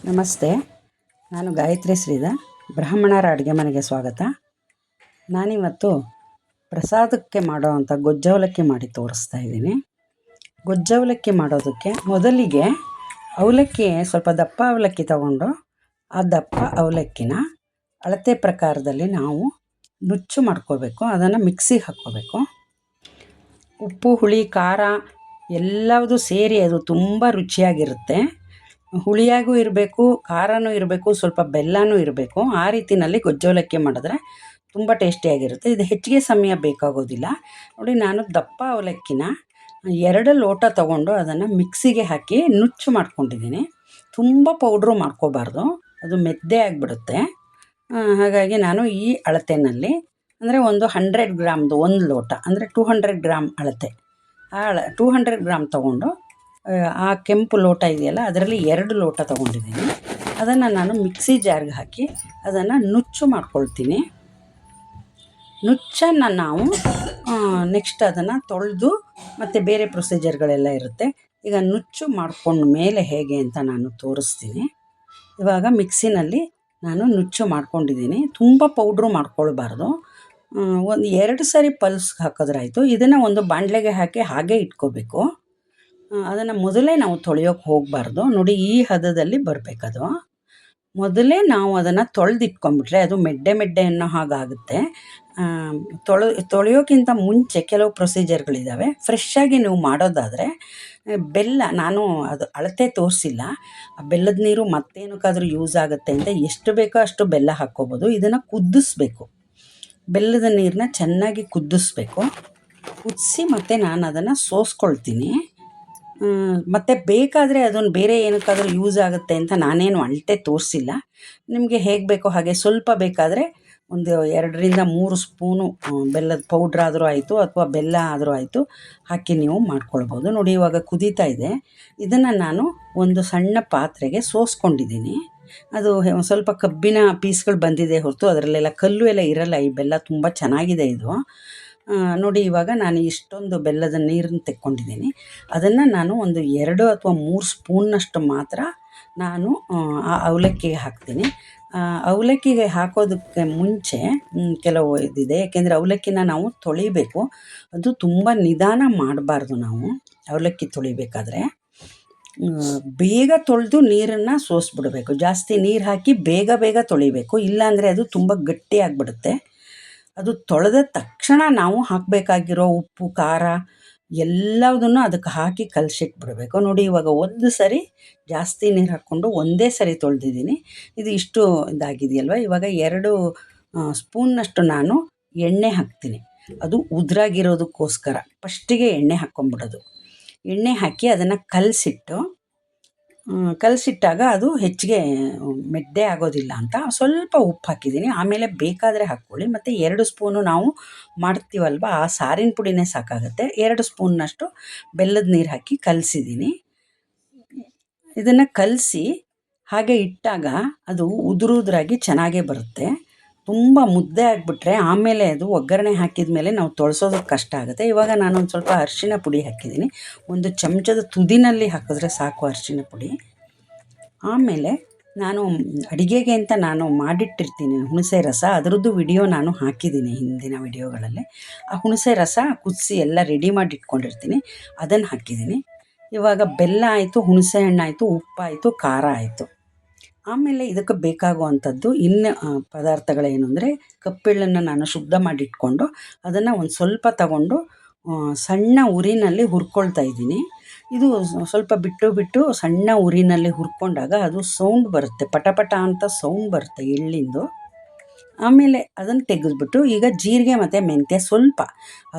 ನಮಸ್ತೆ. ನಾನು ಗಾಯತ್ರಿ ಶ್ರೀಧರ್. ಬ್ರಾಹ್ಮಣರ ಅಡುಗೆ ಮನೆಗೆ ಸ್ವಾಗತ. ನಾನಿವತ್ತು ಪ್ರಸಾದಕ್ಕೆ ಮಾಡೋವಂಥ ಗೊಜ್ಜವಲಕ್ಕಿ ಮಾಡಿ ತೋರಿಸ್ತಾ ಇದ್ದೀನಿ. ಗೊಜ್ಜವಲಕ್ಕಿ ಮಾಡೋದಕ್ಕೆ ಮೊದಲಿಗೆ ಅವಲಕ್ಕಿ ಸ್ವಲ್ಪ ದಪ್ಪ ಅವಲಕ್ಕಿ ತಗೊಂಡು ಆ ದಪ್ಪ ಅವಲಕ್ಕಿನ ಅಳತೆ ಪ್ರಕಾರದಲ್ಲಿ ನಾವು ನುಚ್ಚು ಮಾಡ್ಕೋಬೇಕು. ಅದನ್ನು ಮಿಕ್ಸಿಗೆ ಹಾಕ್ಕೋಬೇಕು. ಉಪ್ಪು, ಹುಳಿ, ಖಾರ ಎಲ್ಲವುದು ಸೇರಿ ಅದು ತುಂಬ ರುಚಿಯಾಗಿರುತ್ತೆ. ಹುಳಿಯಾಗೂ ಇರಬೇಕು, ಖಾರನೂ ಇರಬೇಕು, ಸ್ವಲ್ಪ ಬೆಲ್ಲನೂ ಇರಬೇಕು. ಆ ರೀತಿಯಲ್ಲಿ ಗೊಜ್ಜವಲಕ್ಕಿ ಮಾಡಿದ್ರೆ ತುಂಬ ಟೇಸ್ಟಿಯಾಗಿರುತ್ತೆ. ಇದು ಹೆಚ್ಚಿಗೆ ಸಮಯ ಬೇಕಾಗೋದಿಲ್ಲ. ನೋಡಿ, ನಾನು ದಪ್ಪ ಅವಲಕ್ಕಿನ 2 ಲೋಟ ತಗೊಂಡು ಅದನ್ನು ಮಿಕ್ಸಿಗೆ ಹಾಕಿ ನುಚ್ಚು ಮಾಡ್ಕೊಂಡಿದ್ದೀನಿ. ತುಂಬ ಪೌಡ್ರು ಮಾಡ್ಕೋಬಾರ್ದು, ಅದು ಮೆದ್ದೆ ಆಗಿಬಿಡುತ್ತೆ. ಹಾಗಾಗಿ ನಾನು ಈ ಅಳತೆಯಲ್ಲಿ ಅಂದರೆ ಒಂದು 100 ಗ್ರಾಮ್ದು 1 ಲೋಟ ಅಂದರೆ 200 ಗ್ರಾಮ್ ಅಳತೆ, 200 ಗ್ರಾಮ್ ತೊಗೊಂಡು ಆ ಕೆಂಪು ಲೋಟ ಇದೆಯಲ್ಲ ಅದರಲ್ಲಿ 2 ಲೋಟ ತೊಗೊಂಡಿದ್ದೀನಿ. ಅದನ್ನು ನಾನು ಮಿಕ್ಸಿ ಜಾರ್ಗೆ ಹಾಕಿ ಅದನ್ನು ನುಚ್ಚು ಮಾಡ್ಕೊಳ್ತೀನಿ. ನುಚ್ಚನ್ನು ನಾವು ನೆಕ್ಸ್ಟ್ ಅದನ್ನು ತೊಳೆದು ಮತ್ತು ಬೇರೆ ಪ್ರೊಸೀಜರ್ಗಳೆಲ್ಲ ಇರುತ್ತೆ. ಈಗ ನುಚ್ಚು ಮಾಡ್ಕೊಂಡ ಮೇಲೆ ಹೇಗೆ ಅಂತ ನಾನು ತೋರಿಸ್ತೀನಿ. ಇವಾಗ ಮಿಕ್ಸಿನಲ್ಲಿ ನಾನು ನುಚ್ಚು ಮಾಡ್ಕೊಂಡಿದ್ದೀನಿ. ತುಂಬ ಪೌಡ್ರು ಮಾಡ್ಕೊಳ್ಬಾರ್ದು. ಒಂದು 2 ಸರಿ ಪಲ್ಸ್ಗೆ ಹಾಕಿದ್ರಾಯ್ತು. ಇದನ್ನು ಒಂದು ಬಾಣಲೆಗೆ ಹಾಕಿ ಹಾಗೇ ಇಟ್ಕೋಬೇಕು. ಅದನ್ನು ಮೊದಲೇ ನಾವು ತೊಳೆಯೋಕೆ ಹೋಗಬಾರ್ದು. ನೋಡಿ, ಈ ಹದದಲ್ಲಿ ಬರಬೇಕದು. ಮೊದಲೇ ನಾವು ಅದನ್ನು ತೊಳೆದಿಟ್ಕೊಂಡ್ಬಿಟ್ರೆ ಅದು ಮೆಡ್ಡೆ ಅನ್ನೋ ಹಾಗಾಗುತ್ತೆ. ತೊಳೆಯೋಕ್ಕಿಂತ ಮುಂಚೆ ಕೆಲವು ಪ್ರೊಸೀಜರ್ಗಳಿದ್ದಾವೆ. ಫ್ರೆಶ್ಶಾಗಿ ನೀವು ಮಾಡೋದಾದರೆ ಬೆಲ್ಲ, ನಾನು ಅದು ಅಳತೆ ತೋರಿಸಿಲ್ಲ, ಆ ಬೆಲ್ಲದ ನೀರು ಮತ್ತೇನಕ್ಕಾದರೂ ಯೂಸ್ ಆಗುತ್ತೆ ಅಂತ ಎಷ್ಟು ಬೇಕೋ ಅಷ್ಟು ಬೆಲ್ಲ ಹಾಕ್ಕೋಬೋದು. ಇದನ್ನು ಕುದಿಸ್ಬೇಕು. ಬೆಲ್ಲದ ನೀರನ್ನ ಚೆನ್ನಾಗಿ ಕುದಿಸ್ಬೇಕು. ಕುದಿಸಿ ಮತ್ತು ನಾನು ಅದನ್ನು ಸೋಸ್ಕೊಳ್ತೀನಿ. ಮತ್ತು ಬೇಕಾದರೆ ಅದನ್ನು ಬೇರೆ ಏನಕ್ಕಾದರೂ ಯೂಸ್ ಆಗುತ್ತೆ ಅಂತ ನಾನೇನು ಅಳತೆ ತೋರಿಸಿಲ್ಲ. ನಿಮಗೆ ಹೇಗೆ ಬೇಕೋ ಹಾಗೆ, ಸ್ವಲ್ಪ ಬೇಕಾದರೆ ಒಂದು 2ರಿಂದ 3 ಸ್ಪೂನು ಬೆಲ್ಲದ ಪೌಡ್ರಾದರೂ ಆಯಿತು ಅಥವಾ ಬೆಲ್ಲ ಆದರೂ ಆಯಿತು ಹಾಕಿ ನೀವು ಮಾಡ್ಕೊಳ್ಬೋದು. ನೋಡಿ, ಇವಾಗ ಕುದೀತಾ ಇದೆ. ಇದನ್ನು ನಾನು ಒಂದು ಸಣ್ಣ ಪಾತ್ರೆಗೆ ಸೋಸ್ಕೊಂಡಿದ್ದೀನಿ. ಅದು ಸ್ವಲ್ಪ ಕಬ್ಬಿನ ಪೀಸ್ಗಳು ಬಂದಿದೆ ಹೊರತು ಅದರಲ್ಲೆಲ್ಲ ಕಲ್ಲು ಎಲ್ಲ ಇರಲ್ಲ. ಈ ಬೆಲ್ಲ ತುಂಬ ಚೆನ್ನಾಗಿದೆ ಇದು. ನೋಡಿ, ಇವಾಗ ನಾನು ಇಷ್ಟೊಂದು ಬೆಲ್ಲದ ನೀರನ್ನು ತೆಕ್ಕೊಂಡಿದ್ದೀನಿ. ಅದನ್ನು ನಾನು ಒಂದು 2 ಅಥವಾ 3 ಸ್ಪೂನ್ನಷ್ಟು ಮಾತ್ರ ನಾನು ಆ ಅವಲಕ್ಕಿಗೆ ಹಾಕ್ತೀನಿ. ಅವಲಕ್ಕಿಗೆ ಹಾಕೋದಕ್ಕೆ ಮುಂಚೆ ಕೆಲವು ಇದಿದೆ. ಯಾಕೆಂದರೆ ಅವಲಕ್ಕಿನ ನಾವು ತೊಳಿಬೇಕು. ಅದು ತುಂಬ ನಿಧಾನ ಮಾಡಬಾರ್ದು. ನಾವು ಅವಲಕ್ಕಿ ತೊಳಿಬೇಕಾದ್ರೆ ಬೇಗ ತೊಳೆದು ನೀರನ್ನು ಸೋಸಿಬಿಡಬೇಕು. ಜಾಸ್ತಿ ನೀರು ಹಾಕಿ ಬೇಗ ತೊಳಿಬೇಕು. ಇಲ್ಲಾಂದರೆ ಅದು ತುಂಬ ಗಟ್ಟಿಯಾಗಿಬಿಡುತ್ತೆ. ಅದು ತೊಳೆದ ತಕ್ಷಣ ನಾವು ಹಾಕಬೇಕಾಗಿರೋ ಉಪ್ಪು, ಖಾರ ಎಲ್ಲದನ್ನು ಅದಕ್ಕೆ ಹಾಕಿ ಕಲಸಿಟ್ಬಿಡಬೇಕು. ನೋಡಿ, ಇವಾಗ ಒಂದು ಸರಿ ಜಾಸ್ತಿ ನೀರು ಹಾಕ್ಕೊಂಡು ಒಂದೇ ಸರಿ ತೊಳೆದಿದ್ದೀನಿ. ಇದು ಇಷ್ಟು ಇದಾಗಿದೆಯಲ್ವ. ಇವಾಗ 2 ಸ್ಪೂನ್ನಷ್ಟು ನಾನು ಎಣ್ಣೆ ಹಾಕ್ತೀನಿ. ಅದು ಉದುರಾಗಿರೋದಕ್ಕೋಸ್ಕರ ಫಸ್ಟಿಗೆ ಎಣ್ಣೆ ಹಾಕ್ಕೊಂಬಿಡೋದು. ಎಣ್ಣೆ ಹಾಕಿ ಅದನ್ನು ಕಲಸಿಟ್ಟಾಗ ಅದು ಹೆಚ್ಚಿಗೆ ಮೆಡ್ಡೆ ಆಗೋದಿಲ್ಲ ಅಂತ ಸ್ವಲ್ಪ ಉಪ್ಪು ಹಾಕಿದ್ದೀನಿ. ಆಮೇಲೆ ಬೇಕಾದರೆ ಹಾಕ್ಕೊಳ್ಳಿ. ಮತ್ತು 2 ಸ್ಪೂನು ನಾವು ಮಾಡ್ತೀವಲ್ವ, ಆ ಸಾರಿನ ಪುಡಿನೇ ಸಾಕಾಗುತ್ತೆ. 2 ಸ್ಪೂನ್ನಷ್ಟು ಬೆಲ್ಲದ ನೀರು ಹಾಕಿ ಕಲಸಿದ್ದೀನಿ. ಇದನ್ನು ಕಲಸಿ ಹಾಗೆ ಇಟ್ಟಾಗ ಅದು ಉದುರಾಗಿ ಚೆನ್ನಾಗೇ ಬರುತ್ತೆ. ತುಂಬ ಮುದ್ದೆ ಆಗಿಬಿಟ್ರೆ ಆಮೇಲೆ ಅದು ಒಗ್ಗರಣೆ ಹಾಕಿದ ಮೇಲೆ ನಾವು ತೊಳ್ಸೋದಕ್ಕೆ ಕಷ್ಟ ಆಗುತ್ತೆ. ಇವಾಗ ನಾನೊಂದು ಸ್ವಲ್ಪ ಅರಿಶಿಣ ಪುಡಿ ಹಾಕಿದ್ದೀನಿ. 1 ಚಮಚದ ತುದಿನಲ್ಲಿ ಹಾಕಿದ್ರೆ ಸಾಕು ಅರಿಶಿಣ ಪುಡಿ. ಆಮೇಲೆ ನಾನು ಅಡುಗೆಗೆ ಅಂತ ನಾನು ಮಾಡಿಟ್ಟಿರ್ತೀನಿ ಹುಣಸೆ ರಸ. ಅದರದ್ದು ವಿಡಿಯೋ ನಾನು ಹಾಕಿದ್ದೀನಿ ಹಿಂದಿನ ವಿಡಿಯೋಗಳಲ್ಲಿ. ಆ ಹುಣಸೆ ರಸ ಕುದಿಸಿ ಎಲ್ಲ ರೆಡಿ ಮಾಡಿ ಇಟ್ಕೊಂಡಿರ್ತೀನಿ, ಅದನ್ನು ಹಾಕಿದ್ದೀನಿ. ಇವಾಗ ಬೆಲ್ಲ ಆಯಿತು, ಹುಣಸೆ ಹಣ್ಣಾಯಿತು, ಉಪ್ಪಾಯಿತು, ಖಾರ ಆಯಿತು. ಆಮೇಲೆ ಇದಕ್ಕೆ ಬೇಕಾಗುವಂಥದ್ದು ಇನ್ನು ಪದಾರ್ಥಗಳೇನು ಅಂದರೆ, ಕಪ್ಪೆಳ್ಳನ್ನು ನಾನು ಶುದ್ಧ ಮಾಡಿಟ್ಕೊಂಡು ಅದನ್ನು ಒಂದು ಸ್ವಲ್ಪ ತಗೊಂಡು ಸಣ್ಣ ಉರಿನಲ್ಲಿ ಹುರ್ಕೊಳ್ತಾ ಇದ್ದೀನಿ. ಇದು ಸ್ವಲ್ಪ ಬಿಟ್ಟು ಸಣ್ಣ ಉರಿನಲ್ಲಿ ಹುರ್ಕೊಂಡಾಗ ಅದು ಸೌಂಡ್ ಬರುತ್ತೆ, ಪಟ ಅಂತ ಸೌಂಡ್ ಬರುತ್ತೆ ಎಳ್ಳಿಂದು. ಆಮೇಲೆ ಅದನ್ನು ತೆಗೆದುಬಿಟ್ಟು ಈಗ ಜೀರಿಗೆ ಮತ್ತು ಮೆಂತ್ಯ ಸ್ವಲ್ಪ,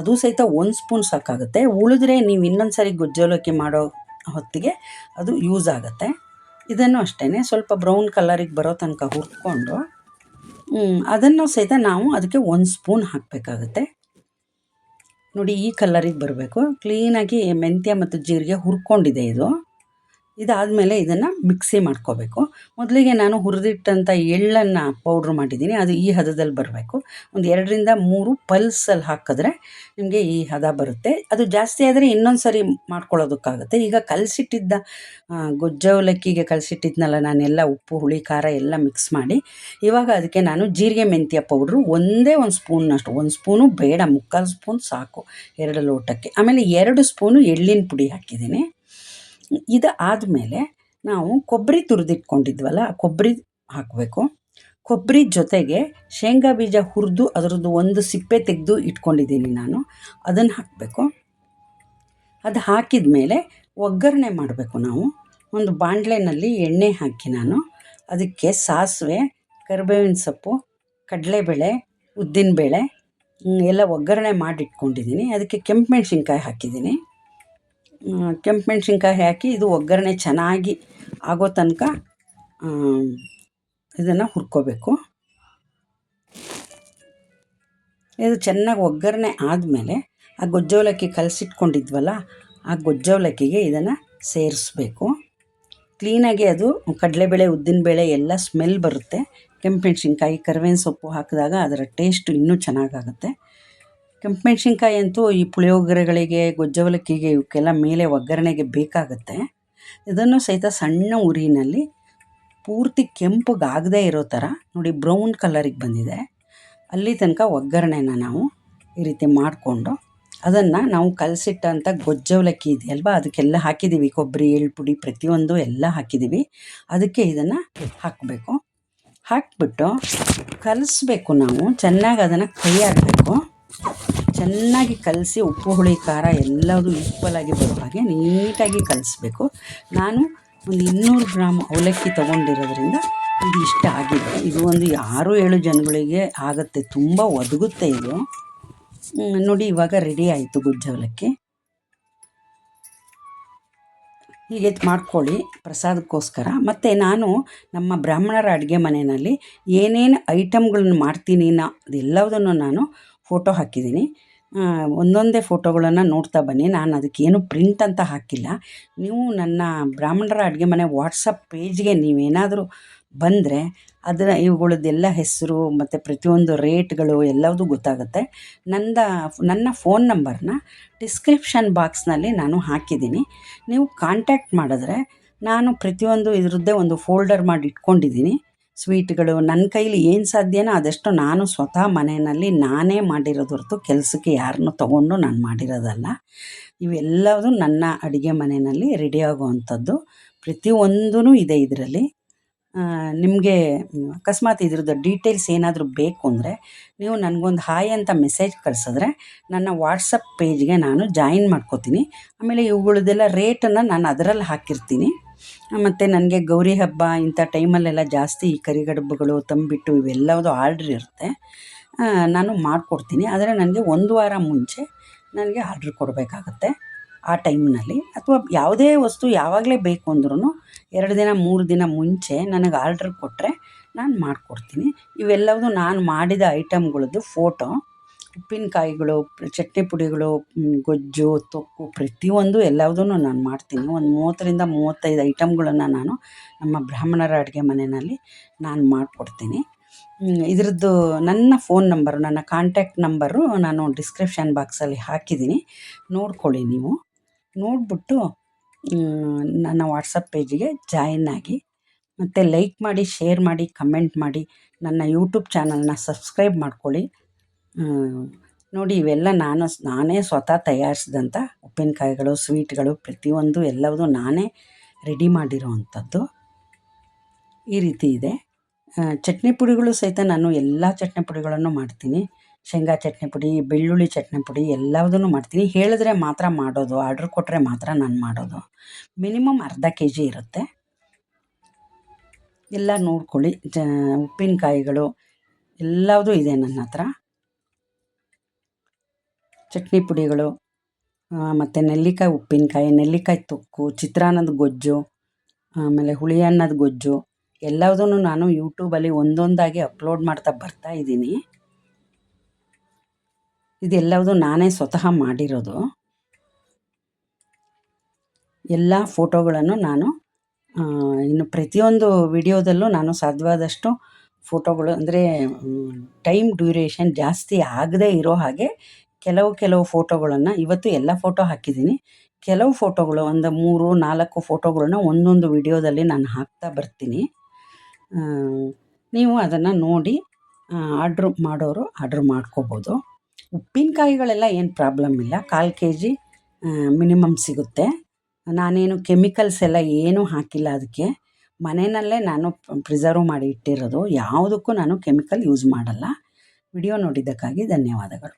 ಅದು ಸಹಿತ 1 ಸ್ಪೂನ್ ಸಾಕಾಗುತ್ತೆ. ಉಳಿದ್ರೆ ನೀವು ಇನ್ನೊಂದು ಸರಿ ಗೊಜ್ಜವಲಕ್ಕಿ ಮಾಡೋ ಹೊತ್ತಿಗೆ ಅದು ಯೂಸ್ ಆಗುತ್ತೆ. ಇದನ್ನು ಅಷ್ಟೇ ಸ್ವಲ್ಪ ಬ್ರೌನ್ ಕಲರಿಗೆ ಬರೋ ತನಕ ಹುರ್ಕೊಂಡು ಅದನ್ನು ಸಹಿತ ನಾವು ಅದಕ್ಕೆ 1 ಸ್ಪೂನ್ ಹಾಕಬೇಕಾಗುತ್ತೆ. ನೋಡಿ, ಈ ಕಲರಿಗೆ ಬರಬೇಕು. ಕ್ಲೀನಾಗಿ ಮೆಂತ್ಯ ಮತ್ತು ಜೀರಿಗೆ ಹುರ್ಕೊಂಡಿದೆ ಇದು. ಇದಾದಮೇಲೆ ಇದನ್ನು ಮಿಕ್ಸಿ ಮಾಡ್ಕೋಬೇಕು. ಮೊದಲಿಗೆ ನಾನು ಹುರಿದಿಟ್ಟಂಥ ಎಳ್ಳನ್ನು ಪೌಡ್ರ್ ಮಾಡಿದ್ದೀನಿ, ಅದು ಈ ಹದದಲ್ಲಿ ಬರಬೇಕು. ಒಂದು 2-3 ಪಲ್ಸಲ್ಲಿ ಹಾಕಿದ್ರೆ ನಿಮಗೆ ಈ ಹದ ಬರುತ್ತೆ. ಅದು ಜಾಸ್ತಿ ಆದರೆ ಇನ್ನೊಂದು ಸರಿ ಮಾಡ್ಕೊಳ್ಳೋದಕ್ಕಾಗುತ್ತೆ. ಈಗ ಕಲಸಿಟ್ಟಿದ್ದ ಗೊಜ್ಜು ಅವಲಕ್ಕಿಗೆ ಕಲಸಿಟ್ಟಿದ್ನಲ್ಲ ನಾನೆಲ್ಲ, ಉಪ್ಪು ಹುಳಿ ಖಾರ ಎಲ್ಲ ಮಿಕ್ಸ್ ಮಾಡಿ, ಇವಾಗ ಅದಕ್ಕೆ ನಾನು ಜೀರಿಗೆ ಮೆಂತ್ಯ ಪೌಡ್ರು ಒಂದೇ ಒಂದು ಸ್ಪೂನ್ನಷ್ಟು, 1 ಸ್ಪೂನು ಬೇಡ, 3/4 ಸ್ಪೂನ್ ಸಾಕು 2 ಲೋಟಕ್ಕೆ. ಆಮೇಲೆ 2 ಸ್ಪೂನು ಎಳ್ಳಿನ ಪುಡಿ ಹಾಕಿದ್ದೀನಿ. ಇದು ಆದಮೇಲೆ ನಾವು ಕೊಬ್ಬರಿ ತುರಿದಿಟ್ಕೊಂಡಿದ್ವಲ್ಲ, ಕೊಬ್ಬರಿ ಹಾಕಬೇಕು. ಕೊಬ್ಬರಿ ಜೊತೆಗೆ ಶೇಂಗಾ ಬೀಜ ಹುರಿದು ಅದರದ್ದು ಒಂದು ಸಿಪ್ಪೆ ತೆಗೆದು ಇಟ್ಕೊಂಡಿದ್ದೀನಿ ನಾನು, ಅದನ್ನು ಹಾಕಬೇಕು. ಅದು ಹಾಕಿದ ಮೇಲೆ ಒಗ್ಗರಣೆ ಮಾಡಬೇಕು ನಾವು. ಒಂದು ಬಾಣಲೆಯಲ್ಲಿ ಎಣ್ಣೆ ಹಾಕಿ ನಾನು ಅದಕ್ಕೆ ಸಾಸಿವೆ, ಕರಿಬೇವಿನ ಸೊಪ್ಪು, ಕಡಲೆಬೇಳೆ, ಉದ್ದಿನಬೇಳೆ ಎಲ್ಲ ಒಗ್ಗರಣೆ ಮಾಡಿಟ್ಕೊಂಡಿದ್ದೀನಿ. ಅದಕ್ಕೆ ಕೆಂಪು ಮೆಣಸಿನ್ಕಾಯಿ ಹಾಕಿದ್ದೀನಿ. ಕೆಂಪು ಮೆಣಸಿನ್ಕಾಯಿ ಹಾಕಿ ಇದು ಒಗ್ಗರಣೆ ಚೆನ್ನಾಗಿ ಆಗೋ ತನಕ ಇದನ್ನು ಹುರ್ಕೋಬೇಕು. ಇದು ಚೆನ್ನಾಗಿ ಒಗ್ಗರಣೆ ಆದಮೇಲೆ ಆ ಗೊಜ್ಜವಲಕ್ಕಿ ಕಲಸಿಟ್ಕೊಂಡಿದ್ವಲ್ಲ, ಆ ಗೊಜ್ಜವಲಕ್ಕಿಗೆ ಇದನ್ನು ಸೇರಿಸ್ಬೇಕು. ಕ್ಲೀನಾಗಿ ಅದು ಕಡಲೆಬೇಳೆ, ಉದ್ದಿನಬೇಳೆ ಎಲ್ಲ ಸ್ಮೆಲ್ ಬರುತ್ತೆ. ಕೆಂಪು ಮೆಣಸಿನ್ಕಾಯಿ, ಕರಿಬೇವಿನ ಸೊಪ್ಪು ಹಾಕಿದಾಗ ಅದರ ಟೇಸ್ಟು ಇನ್ನೂ ಚೆನ್ನಾಗಾಗುತ್ತೆ. ಕೆಂಪು ಮೆಣಸಿನ್ಕಾಯಿ ಅಂತೂ ಈ ಪುಳಿಯೋಗರೆಗಳಿಗೆ, ಗೊಜ್ಜವಲಕ್ಕಿಗೆ ಇವಕ್ಕೆಲ್ಲ ಮೇಲೆ ಒಗ್ಗರಣೆಗೆ ಬೇಕಾಗುತ್ತೆ. ಇದನ್ನು ಸಹಿತ ಸಣ್ಣ ಉರಿನಲ್ಲಿ ಪೂರ್ತಿ ಕೆಂಪಗಾಗದೇ ಇರೋ ಥರ ನೋಡಿ, ಬ್ರೌನ್ ಕಲರಿಗೆ ಬಂದಿದೆ, ಅಲ್ಲಿ ತನಕ ಒಗ್ಗರಣೆನ ನಾವು ಈ ರೀತಿ ಮಾಡಿಕೊಂಡು ಅದನ್ನು ನಾವು ಕಲಸಿಟ್ಟಂಥ ಗೊಜ್ಜವಲಕ್ಕಿ ಇದೆಯಲ್ವ, ಅದಕ್ಕೆಲ್ಲ ಹಾಕಿದ್ದೀವಿ. ಕೊಬ್ಬರಿ, ಎಳ್ಳು ಪುಡಿ ಪ್ರತಿಯೊಂದು ಎಲ್ಲ ಹಾಕಿದ್ದೀವಿ. ಅದಕ್ಕೆ ಇದನ್ನು ಹಾಕಬೇಕು. ಹಾಕಿಬಿಟ್ಟು ಕಲಿಸ್ಬೇಕು ನಾವು ಚೆನ್ನಾಗಿ. ಅದನ್ನು ಕೈ ಆಡಬೇಕು, ಚೆನ್ನಾಗಿ ಕಲಸಿ ಉಪ್ಪು ಹುಳಿ ಖಾರ ಎಲ್ಲದೂ ಈಕ್ವಲಾಗಿ ಬರೋ ಹಾಗೆ ನೀಟಾಗಿ ಕಲಿಸ್ಬೇಕು. ನಾನು ಒಂದು 200 ಗ್ರಾಮ್ ಅವಲಕ್ಕಿ ತೊಗೊಂಡಿರೋದ್ರಿಂದ ಇದು ಇಷ್ಟ ಆಗಿದೆ. ಇದು ಒಂದು 6-7 ಜನಗಳಿಗೆ ಆಗುತ್ತೆ, ತುಂಬ ಒದಗುತ್ತೆ ಇದು. ನೋಡಿ, ಇವಾಗ ರೆಡಿ ಆಯಿತು ಗೊಜ್ಜು ಅವಲಕ್ಕಿ. ಹೀಗೆ ಮಾಡ್ಕೊಳ್ಳಿ ಪ್ರಸಾದಕ್ಕೋಸ್ಕರ. ಮತ್ತು ನಾನು ನಮ್ಮ ಬ್ರಾಹ್ಮಣರ ಅಡುಗೆ ಮನೆಯಲ್ಲಿ ಏನೇನು ಐಟಮ್ಗಳನ್ನ ಮಾಡ್ತೀನಿ ಅದೆಲ್ಲದನ್ನು ನಾನು ಫೋಟೋ ಹಾಕಿದ್ದೀನಿ. ಒಂದೊಂದೇ ಫೋಟೋಗಳನ್ನು ನೋಡ್ತಾ ಬನ್ನಿ. ನಾನು ಅದಕ್ಕೇನು ಪ್ರಿಂಟ್ ಅಂತ ಹಾಕಿಲ್ಲ. ನೀವು ನನ್ನ ಬ್ರಾಹ್ಮಣರ ಅಡುಗೆ ಮನೆ ವಾಟ್ಸಪ್ ಪೇಜ್ಗೆ ನೀವೇನಾದರೂ ಬಂದರೆ ಅದರ ಇವುಗಳದ್ದೆಲ್ಲ ಹೆಸರು ಮತ್ತು ಪ್ರತಿಯೊಂದು ರೇಟ್ಗಳು ಎಲ್ಲವೂ ಗೊತ್ತಾಗುತ್ತೆ. ನನ್ನ ಫೋನ್ ನಂಬರ್ನ ಡಿಸ್ಕ್ರಿಪ್ಷನ್ ಬಾಕ್ಸ್ನಲ್ಲಿ ನಾನು ಹಾಕಿದ್ದೀನಿ. ನೀವು ಕಾಂಟ್ಯಾಕ್ಟ್ ಮಾಡಿದ್ರೆ ನಾನು ಪ್ರತಿಯೊಂದು ಇದರದ್ದೇ ಒಂದು ಫೋಲ್ಡರ್ ಮಾಡಿ ಇಟ್ಕೊಂಡಿದ್ದೀನಿ. ಸ್ವೀಟ್ಗಳು ನನ್ನ ಕೈಲಿ ಏನು ಸಾಧ್ಯನೋ ಆದಷ್ಟು ನಾನು ಸ್ವತಃ ಮನೆಯಲ್ಲಿ ನಾನೇ ಮಾಡಿರೋದು ಹೊರತು ಕೆಲಸಕ್ಕೆ ಯಾರನ್ನೂ ತೊಗೊಂಡು ನಾನು ಮಾಡಿರೋದಲ್ಲ. ಇವೆಲ್ಲವೂ ನನ್ನ ಅಡುಗೆ ಮನೆಯಲ್ಲಿ ರೆಡಿ ಆಗುವಂಥದ್ದು ಪ್ರತಿಯೊಂದೂ ಇದೆ ಇದರಲ್ಲಿ. ನಿಮಗೆ ಅಕಸ್ಮಾತ್ ಇದ್ರದ್ದು ಡೀಟೇಲ್ಸ್ ಏನಾದರೂ ಬೇಕು ಅಂದರೆ ನೀವು ನನಗೊಂದು ಹಾಯ್ ಅಂತ ಮೆಸೇಜ್ ಕಳಿಸಿದ್ರೆ ನನ್ನ ವಾಟ್ಸಪ್ ಪೇಜ್ಗೆ ನಾನು ಜಾಯಿನ್ ಮಾಡ್ಕೋತೀನಿ. ಆಮೇಲೆ ಇವುಗಳದ್ದೆಲ್ಲ ರೇಟನ್ನು ನಾನು ಅದರಲ್ಲಿ ಹಾಕಿರ್ತೀನಿ. ಮತ್ತು ನನಗೆ ಗೌರಿ ಹಬ್ಬ ಇಂಥ ಟೈಮಲ್ಲೆಲ್ಲ ಜಾಸ್ತಿ ಈ ಕರಿಗಡುಬುಗಳು, ತಂಬಿಟ್ಟು ಇವೆಲ್ಲವುದು ಆರ್ಡ್ರ್ ಇರುತ್ತೆ. ನಾನು ಮಾಡಿಕೊಡ್ತೀನಿ. ಆದರೆ ನನಗೆ 1 ವಾರ ಮುಂಚೆ ನನಗೆ ಆರ್ಡ್ರ್ ಕೊಡಬೇಕಾಗತ್ತೆ. ಆ ಟೈಮ್ನಲ್ಲಿ ಅಥವಾ ಯಾವುದೇ ವಸ್ತು ಯಾವಾಗಲೇ ಬೇಕು ಅಂದ್ರೂ 2 ದಿನ 3 ದಿನ ಮುಂಚೆ ನನಗೆ ಆರ್ಡ್ರ್ ಕೊಟ್ಟರೆ ನಾನು ಮಾಡಿಕೊಡ್ತೀನಿ. ಇವೆಲ್ಲವೂ ನಾನು ಮಾಡಿದ ಐಟಮ್ಗಳದ್ದು ಫೋಟೋ, ಉಪ್ಪಿನಕಾಯಿಗಳು, ಚಟ್ನಿ ಪುಡಿಗಳು, ಗೊಜ್ಜು, ತೊಕ್ಕು ಪ್ರತಿಯೊಂದು ಎಲ್ಲವನ್ನೂ ನಾನು ಮಾಡ್ತೀನಿ. ಒಂದು 30-35 ಐಟಮ್ಗಳನ್ನು ನಾನು ನಮ್ಮ ಬ್ರಾಹ್ಮಣರ ಅಡುಗೆ ಮನೆಯಲ್ಲಿ ನಾನು ಮಾಡಿಕೊಡ್ತೀನಿ. ಇದರದ್ದು ನನ್ನ ಫೋನ್ ನಂಬರು, ನನ್ನ ಕಾಂಟ್ಯಾಕ್ಟ್ ನಂಬರು ನಾನು ಡಿಸ್ಕ್ರಿಪ್ಷನ್ ಬಾಕ್ಸಲ್ಲಿ ಹಾಕಿದ್ದೀನಿ. ನೋಡ್ಕೊಳ್ಳಿ ನೀವು. ನೋಡಿಬಿಟ್ಟು ನನ್ನ ವಾಟ್ಸಪ್ ಪೇಜಿಗೆ ಜಾಯಿನ್ ಆಗಿ, ಮತ್ತು ಲೈಕ್ ಮಾಡಿ, ಶೇರ್ ಮಾಡಿ, ಕಮೆಂಟ್ ಮಾಡಿ. ನನ್ನ ಯೂಟ್ಯೂಬ್ ಚಾನಲ್ನ ಸಬ್ಸ್ಕ್ರೈಬ್ ಮಾಡ್ಕೊಳ್ಳಿ. ನೋಡಿ, ಇವೆಲ್ಲ ನಾನೇ ಸ್ವತಃ ತಯಾರಿಸಿದಂಥ ಉಪ್ಪಿನಕಾಯಿಗಳು, ಸ್ವೀಟ್ಗಳು ಪ್ರತಿಯೊಂದು ಎಲ್ಲವೂ ನಾನೇ ರೆಡಿ ಮಾಡಿರೋ ಅಂಥದ್ದು. ಈ ರೀತಿ ಇದೆ. ಚಟ್ನಿ ಪುಡಿಗಳು ಸಹಿತ ನಾನು ಎಲ್ಲ ಚಟ್ನಿ ಪುಡಿಗಳನ್ನು ಮಾಡ್ತೀನಿ. ಶೇಂಗಾ ಚಟ್ನಿ ಪುಡಿ, ಬೆಳ್ಳುಳ್ಳಿ ಚಟ್ನಿ ಪುಡಿ ಎಲ್ಲವನ್ನೂ ಮಾಡ್ತೀನಿ. ಹೇಳಿದ್ರೆ ಮಾತ್ರ ಮಾಡೋದು, ಆರ್ಡ್ರ್ ಕೊಟ್ಟರೆ ಮಾತ್ರ ನಾನು ಮಾಡೋದು. ಮಿನಿಮಮ್ ಅರ್ಧ kg ಇರುತ್ತೆ. ಎಲ್ಲ ನೋಡ್ಕೊಳ್ಳಿ. ಉಪ್ಪಿನಕಾಯಿಗಳು ಎಲ್ಲವೂ ಇದೆ ನನ್ನ ಹತ್ರ. ಚಟ್ನಿ ಪುಡಿಗಳು, ಮತ್ತು ನೆಲ್ಲಿಕಾಯಿ ಉಪ್ಪಿನಕಾಯಿ, ನೆಲ್ಲಿಕಾಯಿ ತೊಕ್ಕು, ಚಿತ್ರಾನ್ನದ ಗೊಜ್ಜು, ಆಮೇಲೆ ಹುಳಿ ಅನ್ನದ ಗೊಜ್ಜು ಎಲ್ಲವನ್ನೂ ನಾನು ಯೂಟ್ಯೂಬಲ್ಲಿ ಒಂದೊಂದಾಗಿ ಅಪ್ಲೋಡ್ ಮಾಡ್ತಾ ಬರ್ತಾಯಿದ್ದೀನಿ. ಇದೆಲ್ಲವೂ ನಾನೇ ಸ್ವತಃ ಮಾಡಿರೋದು. ಎಲ್ಲ ಫೋಟೋಗಳನ್ನು ನಾನು ಇನ್ನು ಪ್ರತಿಯೊಂದು ವಿಡಿಯೋದಲ್ಲೂ ನಾನು ಸಾಧ್ಯವಾದಷ್ಟು ಫೋಟೋಗಳು ಅಂದರೆ ಟೈಮ್ ಡ್ಯೂರೇಷನ್ ಜಾಸ್ತಿ ಆಗದೇ ಇರೋ ಹಾಗೆ ಕೆಲವು ಫೋಟೋಗಳನ್ನು ಇವತ್ತು ಎಲ್ಲ ಫೋಟೋ ಹಾಕಿದ್ದೀನಿ. ಕೆಲವು ಫೋಟೋಗಳು ಒಂದು 3, 4 ಫೋಟೋಗಳನ್ನ ಒಂದೊಂದು ವಿಡಿಯೋದಲ್ಲಿ ನಾನು ಹಾಕ್ತಾ ಬರ್ತೀನಿ. ನೀವು ಅದನ್ನು ನೋಡಿ ಆರ್ಡ್ರ್ ಮಾಡೋರು ಆರ್ಡ್ರ್ ಮಾಡ್ಕೋಬೋದು. ಉಪ್ಪಿನಕಾಯಿಗಳೆಲ್ಲ ಏನು ಪ್ರಾಬ್ಲಮ್ ಇಲ್ಲ. 1/4 kg ಮಿನಿಮಮ್ ಸಿಗುತ್ತೆ. ನಾನೇನು ಕೆಮಿಕಲ್ಸ್ ಎಲ್ಲ ಏನೂ ಹಾಕಿಲ್ಲ ಅದಕ್ಕೆ. ಮನೆಯಲ್ಲೇ ನಾನು ಪ್ರಿಸರ್ವ್ ಮಾಡಿ ಇಟ್ಟಿರೋದು. ಯಾವುದಕ್ಕೂ ನಾನು ಕೆಮಿಕಲ್ ಯೂಸ್ ಮಾಡಲ್ಲ. ವಿಡಿಯೋ ನೋಡಿದ್ದಕ್ಕಾಗಿ ಧನ್ಯವಾದಗಳು.